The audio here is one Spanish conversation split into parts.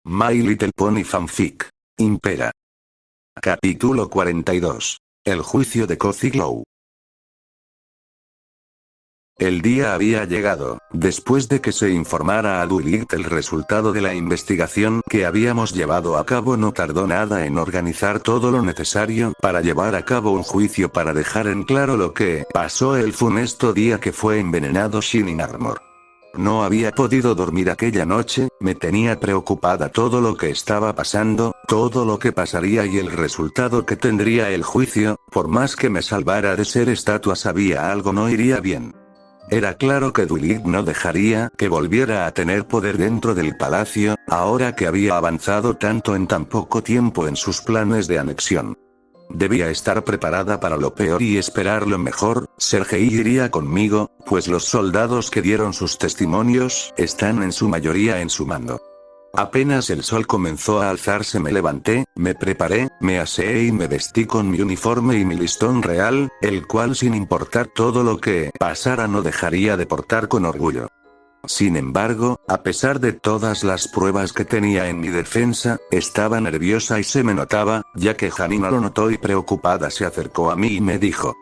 My Little Pony Fanfic. Impera. Capítulo 42. El juicio de Cozy Glow. El día había llegado, después de que se informara a Dwight el resultado de la investigación que habíamos llevado a cabo. No tardó nada en organizar todo lo necesario para llevar a cabo un juicio para dejar en claro lo que pasó el funesto día que fue envenenado Shining Armor. No había podido dormir aquella noche, me tenía preocupada todo lo que estaba pasando, todo lo que pasaría y el resultado que tendría el juicio. Por más que me salvara de ser estatua, sabía algo no iría bien. Era claro que Dwight no dejaría que volviera a tener poder dentro del palacio, ahora que había avanzado tanto en tan poco tiempo en sus planes de anexión. Debía estar preparada para lo peor y esperar lo mejor. Sergei iría conmigo, pues los soldados que dieron sus testimonios están en su mayoría en su mando. Apenas el sol comenzó a alzarse me levanté, me preparé, me aseé y me vestí con mi uniforme y mi listón real, el cual sin importar todo lo que pasara no dejaría de portar con orgullo. Sin embargo, a pesar de todas las pruebas que tenía en mi defensa, estaba nerviosa y se me notaba, ya que Janina lo notó y preocupada se acercó a mí y me dijo: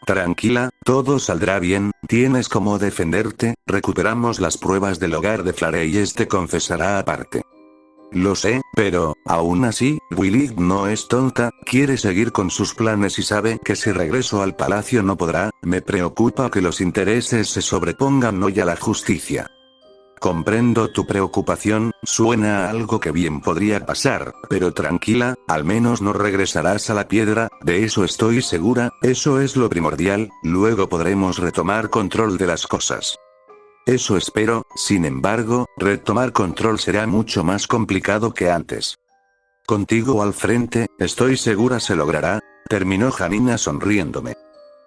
tranquila, todo saldrá bien, tienes cómo defenderte, recuperamos las pruebas del hogar de Flare y este confesará aparte. Lo sé, pero, aún así, Dwight no es tonta, quiere seguir con sus planes y sabe que si regreso al palacio no podrá. Me preocupa que los intereses se sobrepongan hoy a la justicia. Comprendo tu preocupación, suena a algo que bien podría pasar, pero tranquila, al menos no regresarás a la piedra, de eso estoy segura, eso es lo primordial, luego podremos retomar control de las cosas. Eso espero. Sin embargo, retomar control será mucho más complicado que antes. Contigo al frente, estoy segura se logrará, terminó Janina sonriéndome.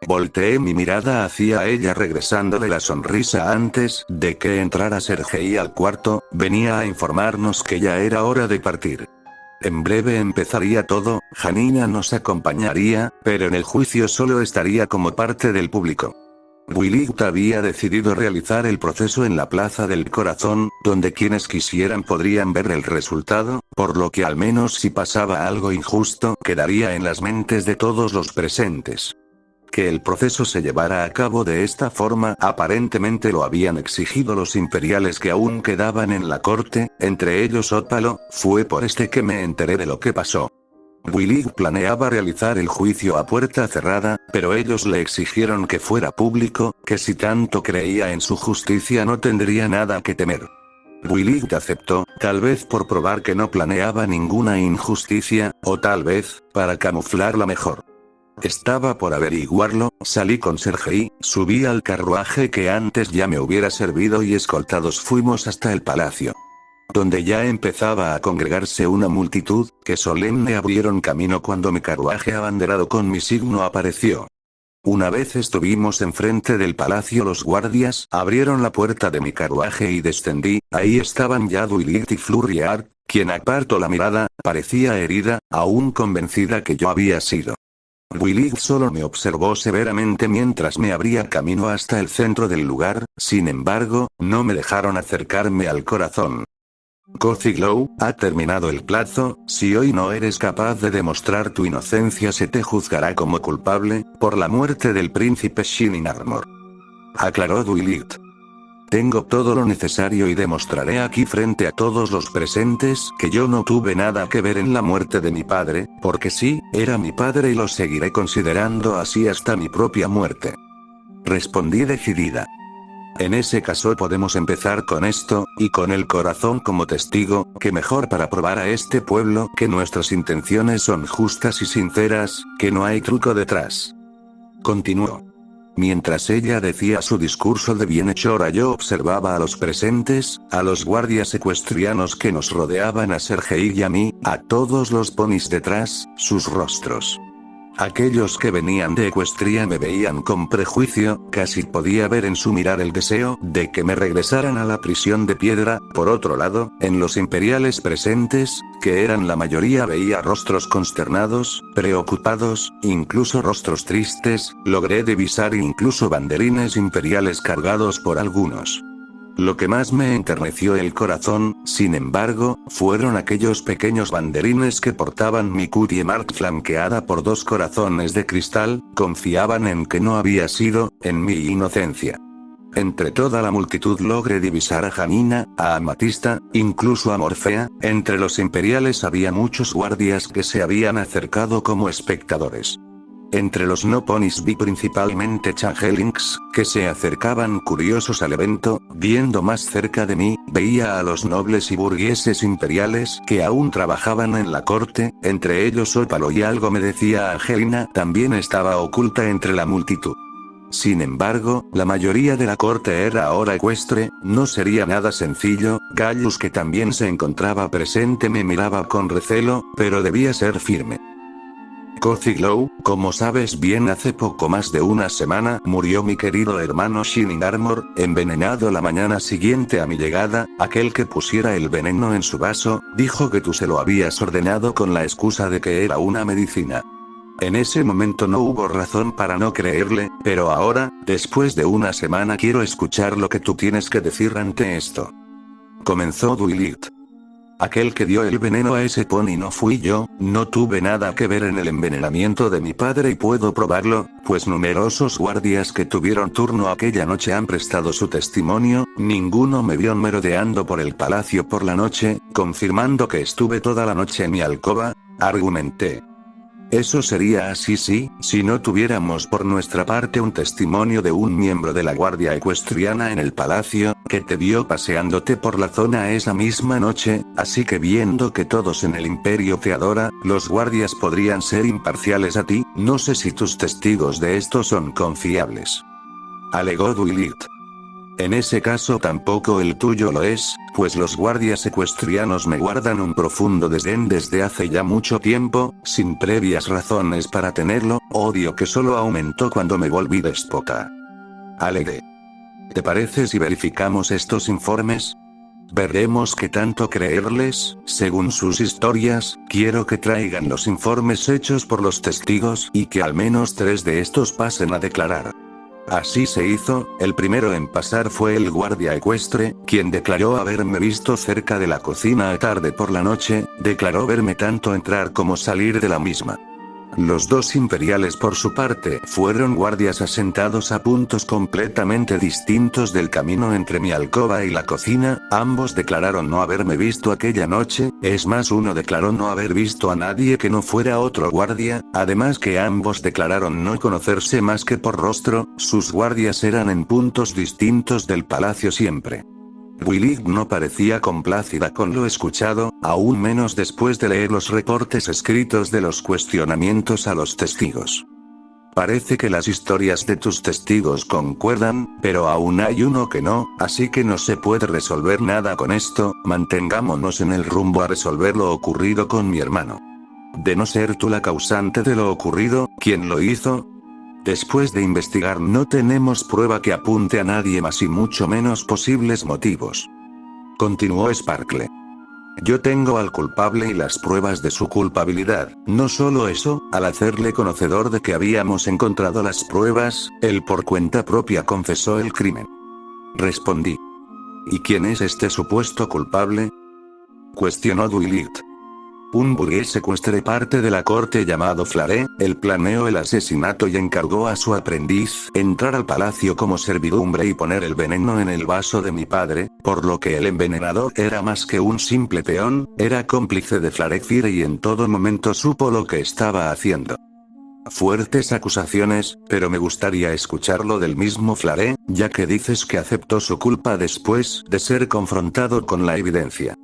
Volteé mi mirada hacia ella regresándole la sonrisa. Antes de que entrara Sergei al cuarto, venía a informarnos que ya era hora de partir. En breve empezaría todo, Janina nos acompañaría, pero en el juicio solo estaría como parte del público. Dwight había decidido realizar el proceso en la Plaza del Corazón, donde quienes quisieran podrían ver el resultado, por lo que al menos si pasaba algo injusto quedaría en las mentes de todos los presentes. Que el proceso se llevara a cabo de esta forma aparentemente lo habían exigido los imperiales que aún quedaban en la corte, entre ellos Ópalo. Fue por este que me enteré de lo que pasó. Dwight planeaba realizar el juicio a puerta cerrada, pero ellos le exigieron que fuera público, que si tanto creía en su justicia no tendría nada que temer. Dwight aceptó, tal vez por probar que no planeaba ninguna injusticia, o tal vez, para camuflarla mejor. Estaba por averiguarlo, salí con Sergei, subí al carruaje que antes ya me hubiera servido y escoltados fuimos hasta el palacio, donde ya empezaba a congregarse una multitud, que solemne abrieron camino cuando mi carruaje abanderado con mi signo apareció. Una vez estuvimos enfrente del palacio los guardias abrieron la puerta de mi carruaje y descendí, ahí estaban ya Dwight y Flurriard, quien apartó la mirada, parecía herida, aún convencida que yo había sido. Dwight solo me observó severamente mientras me abría camino hasta el centro del lugar, sin embargo, no me dejaron acercarme al corazón. Cozy Glow, ha terminado el plazo, si hoy no eres capaz de demostrar tu inocencia se te juzgará como culpable, por la muerte del príncipe Shining Armor. Aclaró Dwight. Tengo todo lo necesario y demostraré aquí frente a todos los presentes que yo no tuve nada que ver en la muerte de mi padre, porque sí, era mi padre y lo seguiré considerando así hasta mi propia muerte. Respondí decidida. En ese caso podemos empezar con esto, y con el corazón como testigo, que mejor para probar a este pueblo que nuestras intenciones son justas y sinceras, que no hay truco detrás. Continuó. Mientras ella decía su discurso de bienhechora yo observaba a los presentes, a los guardias ecuestrianos que nos rodeaban, a Sergei y a mí, a todos los ponis detrás, sus rostros. Aquellos que venían de Ecuestria me veían con prejuicio, casi podía ver en su mirar el deseo de que me regresaran a la prisión de piedra. Por otro lado, en los imperiales presentes, que eran la mayoría, veía rostros consternados, preocupados, incluso rostros tristes, logré divisar incluso banderines imperiales cargados por algunos. Lo que más me enterneció el corazón, sin embargo, fueron aquellos pequeños banderines que portaban mi cutie mark flanqueada por 2 corazones de cristal, confiaban en que no había sido, en mi inocencia. Entre toda la multitud logré divisar a Janina, a Amatista, incluso a Morfea. Entre los imperiales había muchos guardias que se habían acercado como espectadores. Entre los no ponis vi principalmente changelings, que se acercaban curiosos al evento. Viendo más cerca de mí, veía a los nobles y burgueses imperiales que aún trabajaban en la corte, entre ellos Ópalo, y algo me decía Angelina también estaba oculta entre la multitud. Sin embargo, la mayoría de la corte era ahora ecuestre, no sería nada sencillo. Gallus, que también se encontraba presente, me miraba con recelo, pero debía ser firme. Cozy Glow, como sabes bien, hace poco más de una semana murió mi querido hermano Shining Armor, envenenado la mañana siguiente a mi llegada. Aquel que pusiera el veneno en su vaso, dijo que tú se lo habías ordenado con la excusa de que era una medicina. En ese momento no hubo razón para no creerle, pero ahora, después de una semana, quiero escuchar lo que tú tienes que decir ante esto. Comenzó Duilit. Aquel que dio el veneno a ese pony no fui yo, no tuve nada que ver en el envenenamiento de mi padre y puedo probarlo, pues numerosos guardias que tuvieron turno aquella noche han prestado su testimonio. Ninguno me vio merodeando por el palacio por la noche, confirmando que estuve toda la noche en mi alcoba, argumenté. Eso sería así si no tuviéramos por nuestra parte un testimonio de un miembro de la Guardia Ecuestriana en el palacio, que te vio paseándote por la zona esa misma noche, así que viendo que todos en el imperio te adoran, los guardias podrían ser imparciales a ti. No sé si tus testigos de esto son confiables. Alegó Duilit. En ese caso tampoco el tuyo lo es, pues los guardias ecuestrianos me guardan un profundo desdén desde hace ya mucho tiempo, sin previas razones para tenerlo, odio que solo aumentó cuando me volví déspota. Alegué. ¿Te parece si verificamos estos informes? Veremos qué tanto creerles. Según sus historias, quiero que traigan los informes hechos por los testigos y que al menos 3 de estos pasen a declarar. Así se hizo. El primero en pasar fue el guardia ecuestre, quien declaró haberme visto cerca de la cocina a tarde por la noche. Declaró verme tanto entrar como salir de la misma. Los 2 imperiales por su parte fueron guardias asentados a puntos completamente distintos del camino entre mi alcoba y la cocina. Ambos declararon no haberme visto aquella noche, es más, uno declaró no haber visto a nadie que no fuera otro guardia, además que ambos declararon no conocerse más que por rostro. Sus guardias eran en puntos distintos del palacio siempre. Duilit no parecía complacida con lo escuchado, aún menos después de leer los reportes escritos de los cuestionamientos a los testigos. Parece que las historias de tus testigos concuerdan, pero aún hay uno que no, así que no se puede resolver nada con esto. Mantengámonos en el rumbo a resolver lo ocurrido con mi hermano. De no ser tú la causante de lo ocurrido, ¿quién lo hizo? Después de investigar no tenemos prueba que apunte a nadie más y mucho menos posibles motivos. Continuó Sparkle. Yo tengo al culpable y las pruebas de su culpabilidad. No solo eso, al hacerle conocedor de que habíamos encontrado las pruebas, él por cuenta propia confesó el crimen. Respondí. ¿Y quién es este supuesto culpable? Cuestionó Duilit. Un burgués ecuestre parte de la corte llamado Flare. Él planeó el asesinato y encargó a su aprendiz entrar al palacio como servidumbre y poner el veneno en el vaso de mi padre, por lo que el envenenador era más que un simple peón, era cómplice de Flarecire y en todo momento supo lo que estaba haciendo. Fuertes acusaciones, pero me gustaría escucharlo del mismo Flare, ya que dices que aceptó su culpa después de ser confrontado con la evidencia.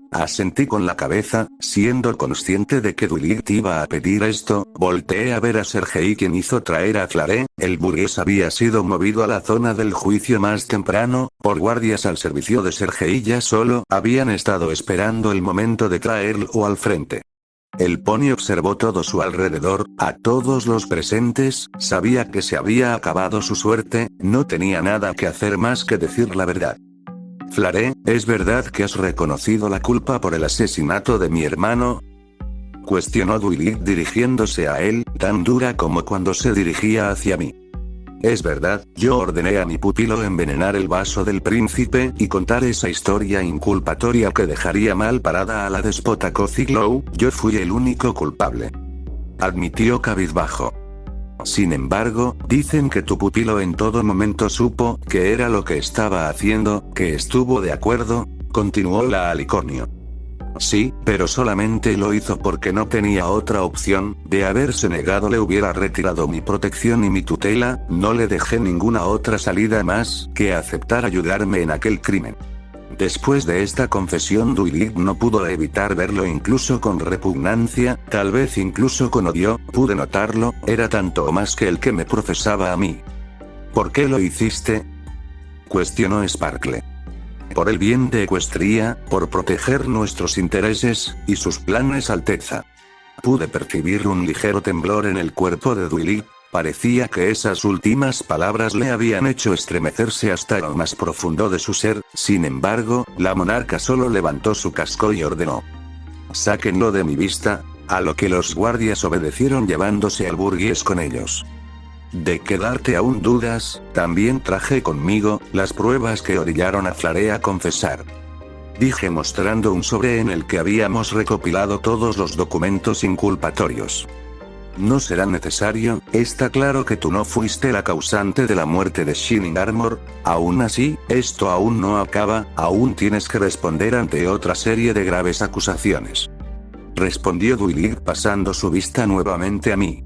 Asentí con la cabeza, siendo consciente de que Duilit iba a pedir esto. Volteé a ver a Sergei, quien hizo traer a Flare. El burgués había sido movido a la zona del juicio más temprano, por guardias al servicio de Sergei. Ya solo habían estado esperando el momento de traerlo al frente. El pony observó todo su alrededor, a todos los presentes, sabía que se había acabado su suerte, no tenía nada que hacer más que decir la verdad. Flare, ¿es verdad que has reconocido la culpa por el asesinato de mi hermano? Cuestionó Duilit dirigiéndose a él, tan dura como cuando se dirigía hacia mí. Es verdad, yo ordené a mi pupilo envenenar el vaso del príncipe y contar esa historia inculpatoria que dejaría mal parada a la déspota Cozy Glow. Yo fui el único culpable, admitió cabizbajo. Sin embargo, dicen que tu pupilo en todo momento supo que era lo que estaba haciendo, que estuvo de acuerdo, continuó la Alicornio. Sí, pero solamente lo hizo porque no tenía otra opción. De haberse negado le hubiera retirado mi protección y mi tutela. No le dejé ninguna otra salida más que aceptar ayudarme en aquel crimen. Después de esta confesión, Duilig no pudo evitar verlo, incluso con repugnancia, tal vez incluso con odio. Pude notarlo, era tanto o más que el que me profesaba a mí. ¿Por qué lo hiciste?, cuestionó Sparkle. Por el bien de Ecuestria, por proteger nuestros intereses y sus planes, Alteza. Pude percibir un ligero temblor en el cuerpo de Duilig. Parecía que esas últimas palabras le habían hecho estremecerse hasta lo más profundo de su ser. Sin embargo, la monarca solo levantó su casco y ordenó: sáquenlo de mi vista. A lo que los guardias obedecieron, llevándose al burgués con ellos. ¿De quedarte aún dudas? También traje conmigo las pruebas que orillaron a Flare a confesar, dije mostrando un sobre en el que habíamos recopilado todos los documentos inculpatorios. No será necesario, está claro que tú no fuiste la causante de la muerte de Shining Armor. Aún así, esto aún no acaba, aún tienes que responder ante otra serie de graves acusaciones, respondió Duilig pasando su vista nuevamente a mí.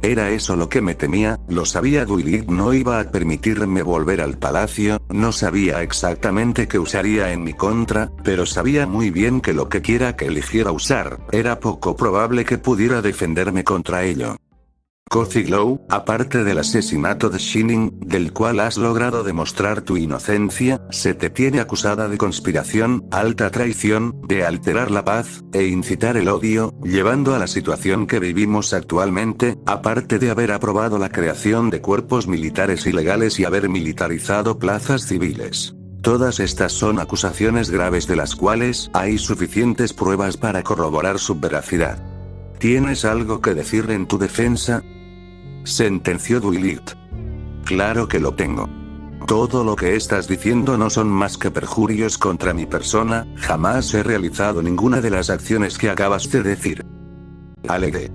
Era eso lo que me temía, lo sabía. Duilig no iba a permitirme volver al palacio, no sabía exactamente qué usaría en mi contra, pero sabía muy bien que lo que quiera que eligiera usar, era poco probable que pudiera defenderme contra ello. Cozy Glow, aparte del asesinato de Shining, del cual has logrado demostrar tu inocencia, se te tiene acusada de conspiración, alta traición, de alterar la paz, e incitar el odio, llevando a la situación que vivimos actualmente, aparte de haber aprobado la creación de cuerpos militares ilegales y haber militarizado plazas civiles. Todas estas son acusaciones graves de las cuales hay suficientes pruebas para corroborar su veracidad. ¿Tienes algo que decir en tu defensa?, sentenció Duilig. Claro que lo tengo. Todo lo que estás diciendo no son más que perjurios contra mi persona. Jamás he realizado ninguna de las acciones que acabas de decir, alegué.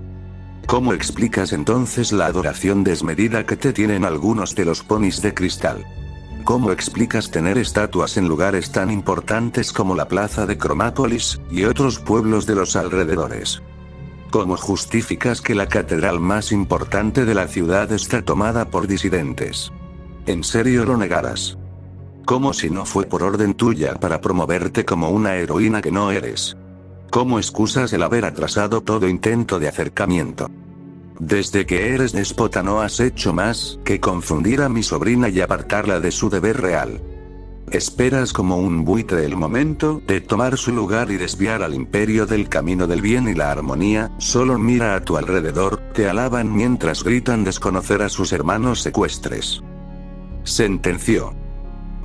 ¿Cómo explicas entonces la adoración desmedida que te tienen algunos de los ponis de cristal? ¿Cómo explicas tener estatuas en lugares tan importantes como la plaza de Cromápolis y otros pueblos de los alrededores? ¿Cómo justificas que la catedral más importante de la ciudad está tomada por disidentes? ¿En serio lo negarás? Como si no fue por orden tuya para promoverte como una heroína que no eres. ¿Cómo excusas el haber atrasado todo intento de acercamiento? Desde que eres déspota no has hecho más que confundir a mi sobrina y apartarla de su deber real. Esperas como un buitre el momento de tomar su lugar y desviar al imperio del camino del bien y la armonía. Solo mira a tu alrededor, te alaban mientras gritan desconocer a sus hermanos secuestres, sentenció.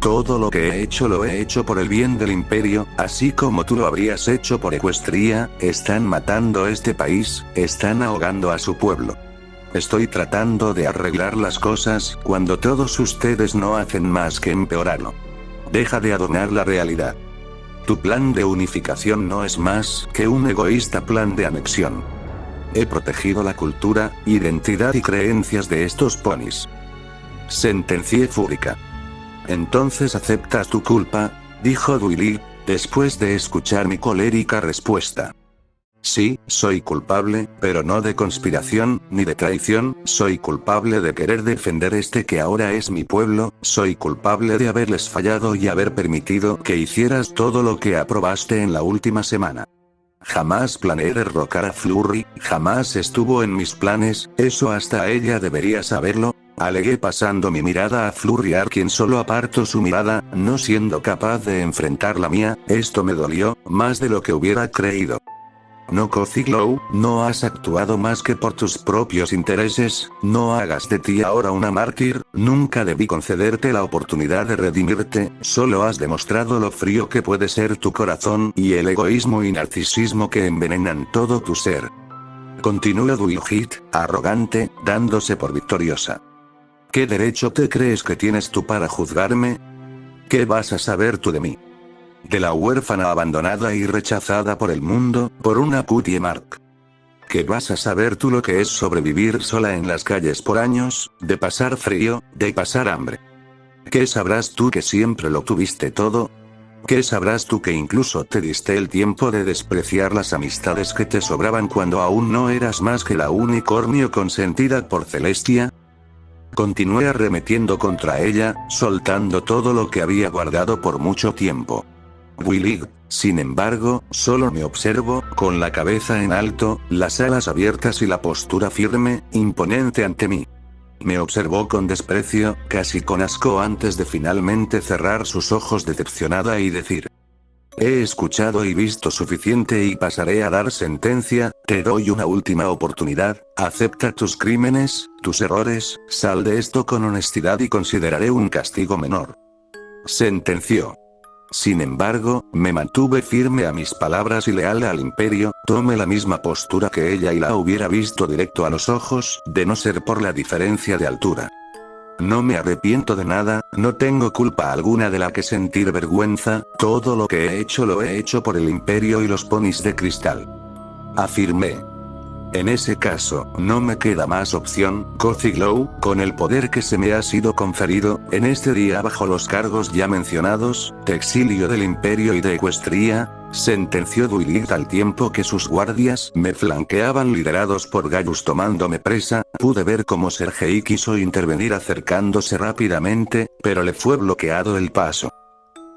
Todo lo que he hecho lo he hecho por el bien del imperio, así como tú lo habrías hecho por Ecuestria. Están matando este país, están ahogando a su pueblo. Estoy tratando de arreglar las cosas cuando todos ustedes no hacen más que empeorarlo. Deja de adornar la realidad. Tu plan de unificación no es más que un egoísta plan de anexión. He protegido la cultura, identidad y creencias de estos ponis, sentencié fúrica. Entonces aceptas tu culpa, dijo Duilig, después de escuchar mi colérica respuesta. Sí, soy culpable, pero no de conspiración, ni de traición. Soy culpable de querer defender este que ahora es mi pueblo. Soy culpable de haberles fallado y haber permitido que hicieras todo lo que aprobaste en la última semana. Jamás planeé derrocar a Flurry, jamás estuvo en mis planes, eso hasta ella debería saberlo, alegué pasando mi mirada a Flurry, a quien solo apartó su mirada, no siendo capaz de enfrentar la mía. Esto me dolió, más de lo que hubiera creído. No, Cozy Glow, no has actuado más que por tus propios intereses. No hagas de ti ahora una mártir. Nunca debí concederte la oportunidad de redimirte. Solo has demostrado lo frío que puede ser tu corazón y el egoísmo y narcisismo que envenenan todo tu ser. Continuó Duilig, arrogante, dándose por victoriosa. ¿Qué derecho te crees que tienes tú para juzgarme? ¿Qué vas a saber tú de mí? De la huérfana abandonada y rechazada por el mundo, por una cutie mark. ¿Qué vas a saber tú lo que es sobrevivir sola en las calles por años, de pasar frío, de pasar hambre? ¿Qué sabrás tú que siempre lo tuviste todo? ¿Qué sabrás tú que incluso te diste el tiempo de despreciar las amistades que te sobraban cuando aún no eras más que la unicornio consentida por Celestia? Continué arremetiendo contra ella, soltando todo lo que había guardado por mucho tiempo. Willy, sin embargo, solo me observó, con la cabeza en alto, las alas abiertas y la postura firme, imponente ante mí. Me observó con desprecio, casi con asco antes de finalmente cerrar sus ojos decepcionada y decir: he escuchado y visto suficiente y pasaré a dar sentencia, te doy una última oportunidad, acepta tus crímenes, tus errores, sal de esto con honestidad y consideraré un castigo menor. Sentenció. Sin embargo, me mantuve firme a mis palabras y leal al imperio, tomé la misma postura que ella y la hubiera visto directo a los ojos, de no ser por la diferencia de altura. No me arrepiento de nada, no tengo culpa alguna de la que sentir vergüenza, todo lo que he hecho lo he hecho por el imperio y los ponis de cristal. Afirmé. En ese caso, no me queda más opción, Cozy Glow, con el poder que se me ha sido conferido, en este día bajo los cargos ya mencionados, te exilio del imperio y de Equestria, sentenció Duilit al tiempo que sus guardias me flanqueaban liderados por Gallus tomándome presa. Pude ver cómo Sergei quiso intervenir acercándose rápidamente, pero le fue bloqueado el paso.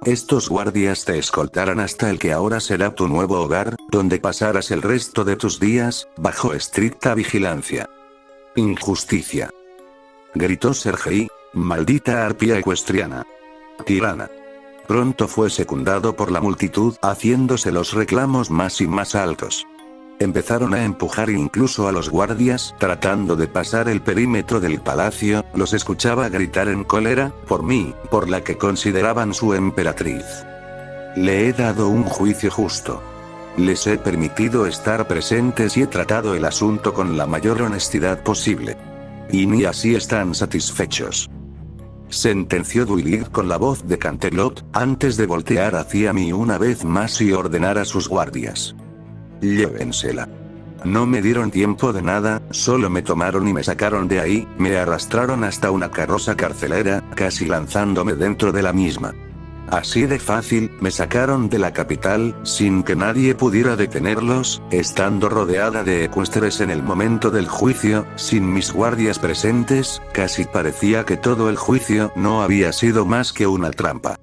Estos guardias te escoltarán hasta el que ahora será tu nuevo hogar, donde pasarás el resto de tus días, bajo estricta vigilancia. Injusticia. Gritó Sergei, maldita arpía ecuestriana. Tirana. Pronto fue secundado por la multitud, haciéndose los reclamos más y más altos. Empezaron a empujar incluso a los guardias, tratando de pasar el perímetro del palacio, los escuchaba gritar en cólera, por mí, por la que consideraban su emperatriz. Le he dado un juicio justo. Les he permitido estar presentes y he tratado el asunto con la mayor honestidad posible. Y ni así están satisfechos. Sentenció Duilit con la voz de Canterlot, antes de voltear hacia mí una vez más y ordenar a sus guardias: llévensela. No me dieron tiempo de nada, solo me tomaron y me sacaron de ahí, me arrastraron hasta una carroza carcelera, casi lanzándome dentro de la misma. Así de fácil, me sacaron de la capital, sin que nadie pudiera detenerlos, estando rodeada de ecuestres en el momento del juicio, sin mis guardias presentes, casi parecía que todo el juicio no había sido más que una trampa.